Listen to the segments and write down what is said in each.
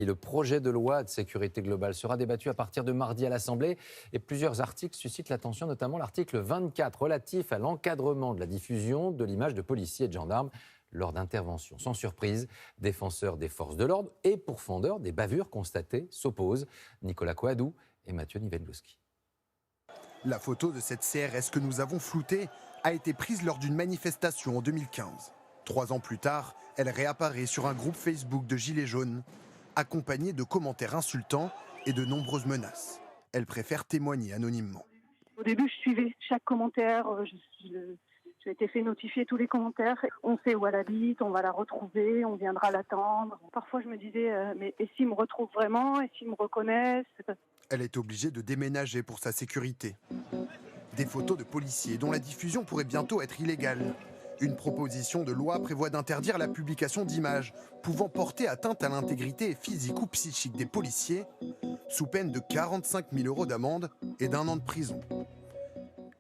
Et le projet de loi de sécurité globale sera débattu à partir de mardi à l'Assemblée et plusieurs articles suscitent l'attention, notamment l'article 24 relatif à l'encadrement de la diffusion de l'image de policiers et de gendarmes lors d'interventions. Sans surprise, défenseurs des forces de l'ordre et pourfendeurs des bavures constatées s'opposent. Nicolas Coadou et Mathieu Nivenlowski. La photo de cette CRS que nous avons floutée a été prise lors d'une manifestation en 2015. 3 ans plus tard, elle réapparaît sur un groupe Facebook de Gilets jaunes, accompagnée de commentaires insultants et de nombreuses menaces. Elle préfère témoigner anonymement. Au début, je suivais chaque commentaire, j'ai été fait notifier tous les commentaires. On sait où elle habite, on va la retrouver, on viendra l'attendre. Parfois, je me disais, mais et s'ils me retrouvent vraiment, et s'ils me reconnaissent? Elle est obligée de déménager pour sa sécurité. Des photos de policiers dont la diffusion pourrait bientôt être illégale. Une proposition de loi prévoit d'interdire la publication d'images pouvant porter atteinte à l'intégrité physique ou psychique des policiers, sous peine de 45 000 € d'amende et d'1 an de prison.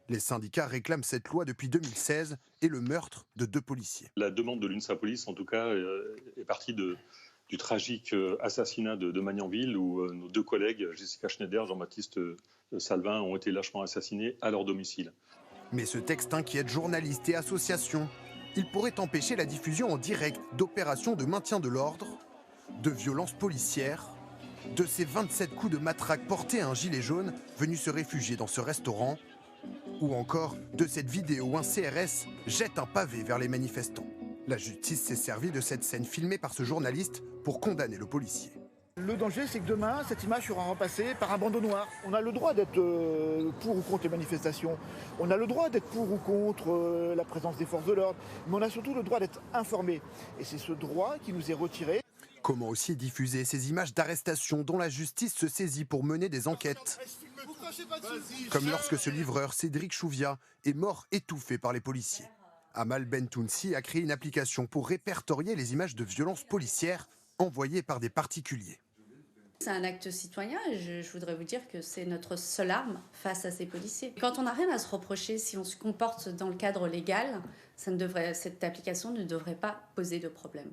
Les syndicats réclament cette loi depuis 2016 et le meurtre de 2 policiers. La demande de l'UNSA Police, en tout cas, est partie du tragique assassinat de Magnanville, où nos 2 collègues, Jessica Schneider et Jean-Baptiste Salvin, ont été lâchement assassinés à leur domicile. Mais ce texte inquiète journalistes et associations. Il pourrait empêcher la diffusion en direct d'opérations de maintien de l'ordre, de violences policières, de ces 27 coups de matraque portés à un gilet jaune venu se réfugier dans ce restaurant, ou encore de cette vidéo où un CRS jette un pavé vers les manifestants. La justice s'est servie de cette scène filmée par ce journaliste pour condamner le policier. Le danger, c'est que demain, cette image sera remplacée par un bandeau noir. On a le droit d'être pour ou contre les manifestations. On a le droit d'être pour ou contre la présence des forces de l'ordre. Mais on a surtout le droit d'être informé. Et c'est ce droit qui nous est retiré. Comment aussi diffuser ces images d'arrestation dont la justice se saisit pour mener des enquêtes? Comme lorsque ce livreur, Cédric Chouvia, est mort étouffé par les policiers. Amal Bentounsi a créé une application pour répertorier les images de violences policières envoyées par des particuliers. C'est un acte citoyen et je voudrais vous dire que c'est notre seule arme face à ces policiers. Quand on n'a rien à se reprocher, si on se comporte dans le cadre légal, cette application ne devrait pas poser de problème.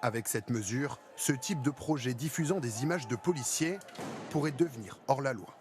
Avec cette mesure, ce type de projet diffusant des images de policiers pourrait devenir hors la loi.